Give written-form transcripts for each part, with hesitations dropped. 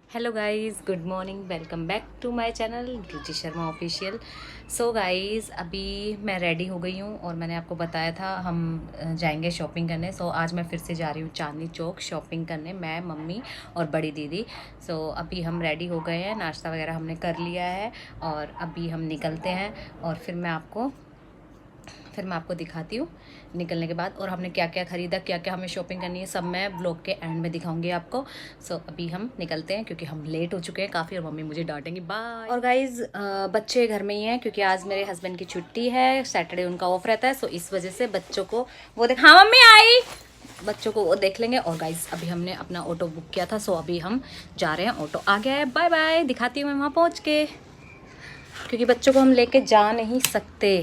Hello guys, good morning. Welcome back to my channel Ruchi Sharma official. So guys, अभी मैं ready हो गई हूँ और मैंने आपको बताया था हम जाएंगे शॉपिंग करने। सो आज मैं फिर से जा रही हूँ चांदनी चौक शॉपिंग करने, मैं, मम्मी और बड़ी दीदी। सो अभी हम रेडी हो गए हैं, नाश्ता वगैरह हमने कर लिया है और अभी हम निकलते हैं और फिर मैं आपको दिखाती हूँ निकलने के बाद और हमने क्या क्या ख़रीदा, क्या क्या हमें शॉपिंग करनी है, सब मैं ब्लॉग के एंड में दिखाऊंगी आपको। सो अभी हम निकलते हैं क्योंकि हम लेट हो चुके हैं काफ़ी और मम्मी मुझे डांटेंगी। बाय। और गाइज़, बच्चे घर में ही हैं क्योंकि आज मेरे हस्बैंड की छुट्टी है, सैटरडे उनका ऑफ रहता है। सो इस वजह से बच्चों को वो देख, हाँ मम्मी आई, बच्चों को वो देख लेंगे। और गाइज़, अभी हमने अपना ऑटो बुक किया था, सो अभी हम जा रहे हैं, ऑटो आ गया है। बाय बाय, दिखाती हूँ मैं वहाँ पहुँच के, क्योंकि बच्चों को हम लेके जा नहीं सकते,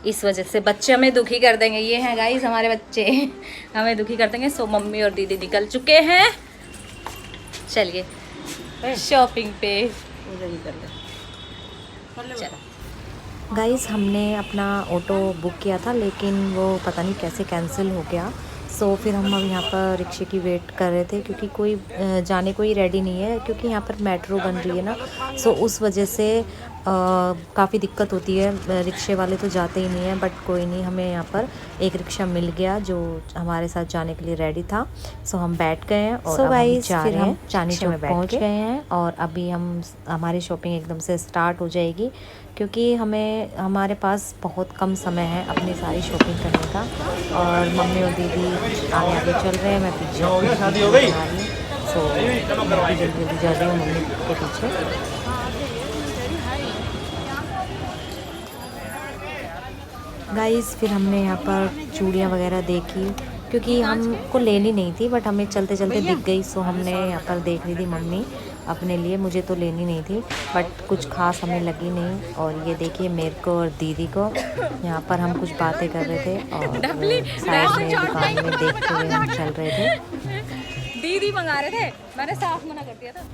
इस वजह से बच्चे हमें दुखी कर देंगे। ये हैं गाइस हमारे बच्चे हमें दुखी कर देंगे। सो मम्मी और दीदी निकल चुके हैं, चलिए शॉपिंग पे चलो। गाइस, हमने अपना ऑटो बुक किया था लेकिन वो पता नहीं कैसे कैंसिल हो गया। सो फिर हम अब यहाँ पर रिक्शे की वेट कर रहे थे क्योंकि कोई जाने को ही रेडी नहीं है, क्योंकि यहाँ पर मेट्रो बन रही है ना। सो उस वजह से काफ़ी दिक्कत होती है, रिक्शे वाले तो जाते ही नहीं हैं। बट कोई नहीं, हमें यहाँ पर एक रिक्शा मिल गया जो हमारे साथ जाने के लिए रेडी था। सो हम बैठ गए हैं और अब हम जा रहे हैं, चांदनी चौक पहुँच गए हैं और अभी हमारी शॉपिंग एकदम से स्टार्ट हो जाएगी क्योंकि हमारे पास बहुत कम समय है अपनी सारी शॉपिंग करने का। और मम्मी और दीदी आगे आगे चल रहे हैं, मैं पीछे शादी हो गई। सो मैं जल्दी जल्दी जा रही हूँ मम्मी के पीछे। गाइस, फिर हमने यहाँ पर चूड़ियाँ वगैरह देखी क्योंकि हमको लेनी नहीं थी बट हमें चलते चलते दिख गई। सो हमने यहाँ पर देख ली थी मम्मी अपने लिए, मुझे तो लेनी नहीं थी बट कुछ खास हमें लगी नहीं। और ये देखिए मेरे को और दीदी को, यहाँ पर हम कुछ बातें कर रहे थे और साइड में दुकान में देखते हुए हम चल रहे थे। दीदी मंगा रहे थे, मैंने साफ मना कर दिया था।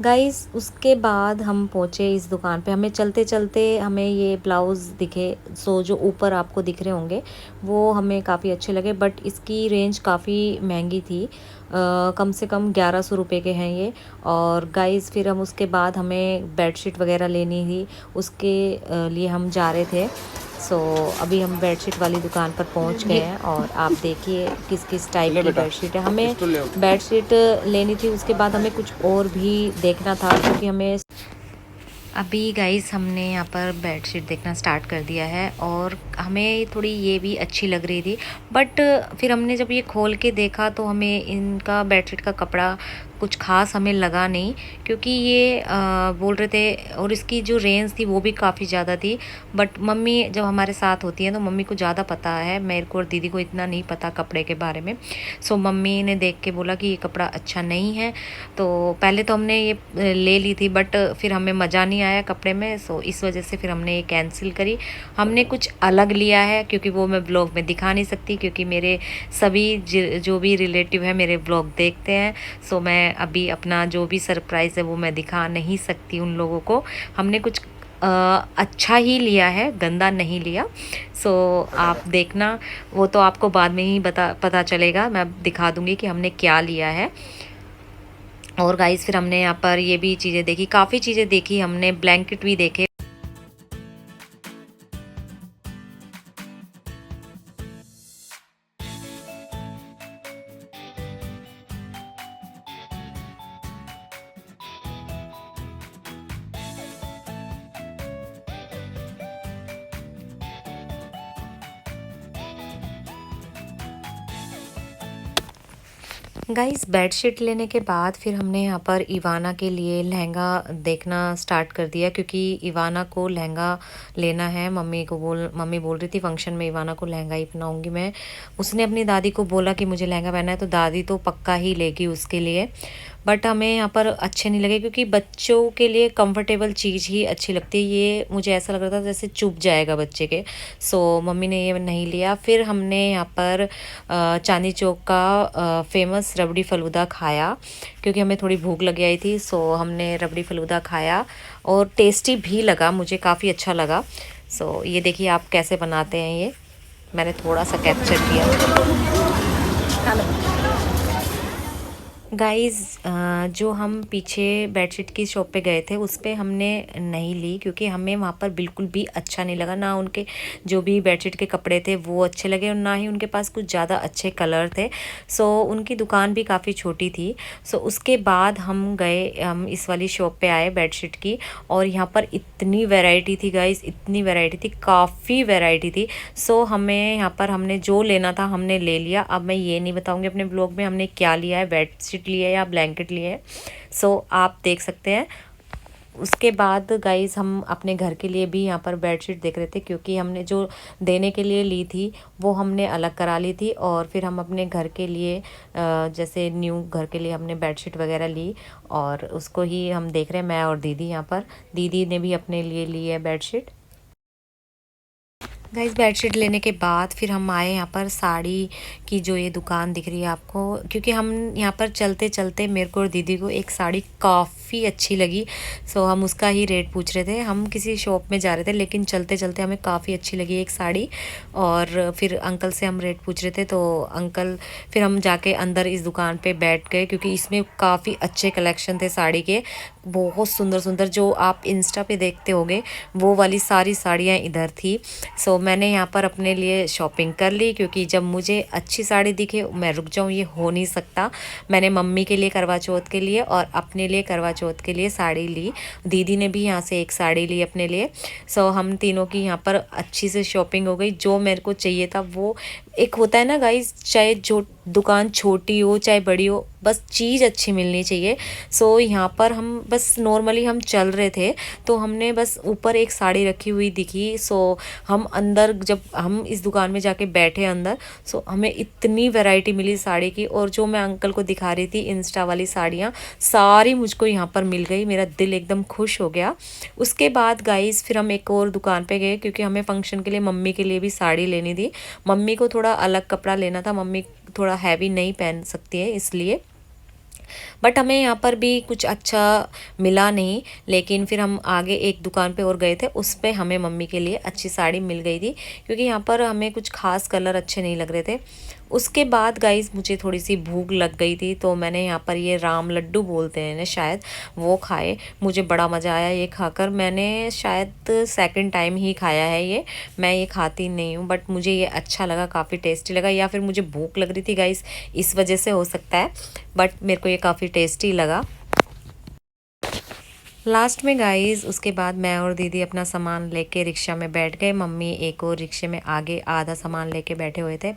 गाइस, उसके बाद हम पहुँचे इस दुकान पे, हमें चलते चलते हमें ये ब्लाउज़ दिखे। सो जो ऊपर आपको दिख रहे होंगे वो हमें काफ़ी अच्छे लगे बट इसकी रेंज काफ़ी महंगी थी, कम से कम 1100 रुपये के हैं ये। और गाइस, फिर हम उसके बाद हमें बेडशीट वगैरह लेनी थी, उसके लिए हम जा रहे थे। सो अभी हम बेडशीट वाली दुकान पर पहुंच गए हैं और आप देखिए किस किस टाइप की बेडशीट है। हमें बेडशीट लेनी थी, उसके बाद हमें कुछ और भी देखना था क्योंकि हमें अभी गाइस हमने यहाँ पर बेडशीट देखना स्टार्ट कर दिया है और हमें थोड़ी ये भी अच्छी लग रही थी बट फिर हमने जब ये खोल के देखा तो हमें इनका बेडशीट का कपड़ा कुछ खास हमें लगा नहीं, क्योंकि ये बोल रहे थे और इसकी जो रेंज थी वो भी काफ़ी ज़्यादा थी। बट मम्मी जब हमारे साथ होती है तो मम्मी को ज़्यादा पता है, मेरे को और दीदी को इतना नहीं पता कपड़े के बारे में। सो मम्मी ने देख के बोला कि ये कपड़ा अच्छा नहीं है। तो पहले तो हमने ये ले ली थी बट फिर हमें मज़ा नहीं आया कपड़े में। सो इस वजह से फिर हमने ये कैंसिल करी। हमने कुछ अलग लिया है क्योंकि वो मैं ब्लॉग में दिखा नहीं सकती क्योंकि मेरे सभी जो भी रिलेटिव है मेरे ब्लॉग देखते हैं। सो मैं अभी अपना जो भी सरप्राइज़ है वो मैं दिखा नहीं सकती उन लोगों को। हमने कुछ अच्छा ही लिया है, गंदा नहीं लिया। सो आप देखना, वो तो आपको बाद में ही पता चलेगा, मैं दिखा दूँगी कि हमने क्या लिया है। और गाइस, फिर हमने यहाँ पर ये भी चीज़ें देखी, काफ़ी चीज़ें देखी हमने, ब्लैंकेट भी देखे। गाइस बेडशीट लेने के बाद फिर हमने यहाँ पर इवाना के लिए लहंगा देखना स्टार्ट कर दिया, क्योंकि इवाना को लहंगा लेना है। मम्मी बोल रही थी फंक्शन में इवाना को लहंगा ही पहनाऊंगी मैं। उसने अपनी दादी को बोला कि मुझे लहंगा पहना है, तो दादी तो पक्का ही लेगी उसके लिए। बट हमें यहाँ पर अच्छे नहीं लगे, क्योंकि बच्चों के लिए कंफर्टेबल चीज़ ही अच्छी लगती है। ये मुझे ऐसा लग रहा था जैसे चुभ जाएगा बच्चे के। सो मम्मी ने ये नहीं लिया। फिर हमने यहाँ पर चांदनी चौक का फेमस रबड़ी फ़लूदा खाया, क्योंकि हमें थोड़ी भूख लग आई थी। सो हमने रबड़ी फ़लूदा खाया और टेस्टी भी लगा, मुझे काफ़ी अच्छा लगा। सो ये देखिए आप कैसे बनाते हैं, ये मैंने थोड़ा सा कैप्चर किया। गाइस जो हम पीछे बेडशीट की शॉप पे गए थे उस पे हमने नहीं ली, क्योंकि हमें वहाँ पर बिल्कुल भी अच्छा नहीं लगा। ना उनके जो भी बेडशीट के कपड़े थे वो अच्छे लगे, और ना ही उनके पास कुछ ज़्यादा अच्छे कलर थे। सो उनकी दुकान भी काफ़ी छोटी थी। सो उसके बाद हम इस वाली शॉप पे आए बेडशीट की, और यहाँ पर इतनी वैरायटी थी गाइस, इतनी वैरायटी थी, काफ़ी वैरायटी थी। सो हमें यहाँ पर हमने जो लेना था हमने ले लिया। अब मैं ये नहीं बताऊँगी अपने ब्लॉग में हमने क्या लिया है, बेडशीट लिए या ब्लैंकेट लिए है। सो आप देख सकते हैं। उसके बाद गाइस हम अपने घर के लिए भी यहाँ पर बेडशीट देख रहे थे, क्योंकि हमने जो देने के लिए ली थी वो हमने अलग करा ली थी, और फिर हम अपने घर के लिए जैसे न्यू घर के लिए हमने बेडशीट वगैरह ली, और उसको ही हम देख रहे हैं मैं और दीदी। यहाँ पर दीदी ने भी अपने लिए ली है बेडशीट। गाइस बेडशीट लेने के बाद फिर हम आए यहाँ पर साड़ी की जो ये दुकान दिख रही है आपको, क्योंकि हम यहाँ पर चलते चलते मेरे को और दीदी को एक साड़ी काफ़ी अच्छी लगी। सो हम उसका ही रेट पूछ रहे थे। हम किसी शॉप में जा रहे थे, लेकिन चलते चलते हमें काफ़ी अच्छी लगी एक साड़ी, और फिर अंकल से हम रेट पूछ रहे थे। तो अंकल, फिर हम जाके अंदर इस दुकान पे बैठ गए, क्योंकि इसमें काफ़ी अच्छे कलेक्शन थे साड़ी के, बहुत सुंदर सुंदर, जो आप इंस्टा पे देखते होगे वो वाली सारी साड़ियाँ इधर थी। सो मैंने यहाँ पर अपने लिए शॉपिंग कर ली, क्योंकि जब मुझे अच्छी साड़ी दिखे मैं रुक जाऊँ, ये हो नहीं सकता। मैंने मम्मी के लिए करवा चौथ के लिए और अपने लिए करवा चौथ के लिए साड़ी ली। दीदी ने भी यहाँ से एक साड़ी ली अपने लिए। सो हम तीनों की यहाँ पर अच्छी से शॉपिंग हो गई। जो मेरे को चाहिए था वो, एक होता है ना गाइस, चाहे जो दुकान छोटी हो चाहे बड़ी हो, बस चीज़ अच्छी मिलनी चाहिए। सो यहाँ पर हम बस नॉर्मली हम चल रहे थे, तो हमने बस ऊपर एक साड़ी रखी हुई दिखी। सो हम अंदर, जब हम इस दुकान में जाके बैठे अंदर, सो हमें इतनी वैरायटी मिली साड़ी की, और जो मैं अंकल को दिखा रही थी इंस्टा वाली साड़ियाँ सारी मुझको यहाँ पर मिल गई। मेरा दिल एकदम खुश हो गया। उसके बाद गाइस फिर हम एक और दुकान पे गए, क्योंकि हमें फंक्शन के लिए मम्मी के लिए भी साड़ी लेनी थी। मम्मी को थोड़ा अलग कपड़ा लेना था, मम्मी थोड़ा हैवी नहीं पहन सकती है इसलिए। बट हमें यहाँ पर भी कुछ अच्छा मिला नहीं, लेकिन फिर हम आगे एक दुकान पे और गए थे, उस पे हमें मम्मी के लिए अच्छी साड़ी मिल गई थी, क्योंकि यहाँ पर हमें कुछ खास कलर अच्छे नहीं लग रहे थे। उसके बाद गाइस मुझे थोड़ी सी भूख लग गई थी, तो मैंने यहाँ पर ये राम लड्डू बोलते हैं ना शायद, वो खाए। मुझे बड़ा मज़ा आया ये खाकर। मैंने शायद सेकंड टाइम ही खाया है ये, मैं ये खाती नहीं हूँ, बट मुझे ये अच्छा लगा, काफ़ी टेस्टी लगा, या फिर मुझे भूख लग रही थी गाइस इस वजह से हो सकता है, बट मेरे को ये काफ़ी टेस्टी लगा। लास्ट में गाइस उसके बाद मैं और दीदी अपना सामान लेके रिक्शा में बैठ गए। मम्मी एक और रिक्शे में आगे आधा सामान लेके बैठे हुए थे।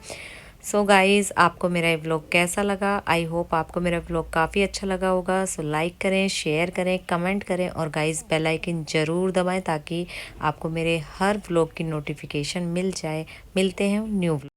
सो गाइस आपको मेरा ये व्लॉग कैसा लगा? आई होप आपको मेरा व्लॉग काफ़ी अच्छा लगा होगा। सो लाइक करें, शेयर करें, कमेंट करें, और गाइस बेल आइकन ज़रूर दबाएं, ताकि आपको मेरे हर व्लॉग की नोटिफिकेशन मिल जाए। मिलते हैं न्यू व्लॉग।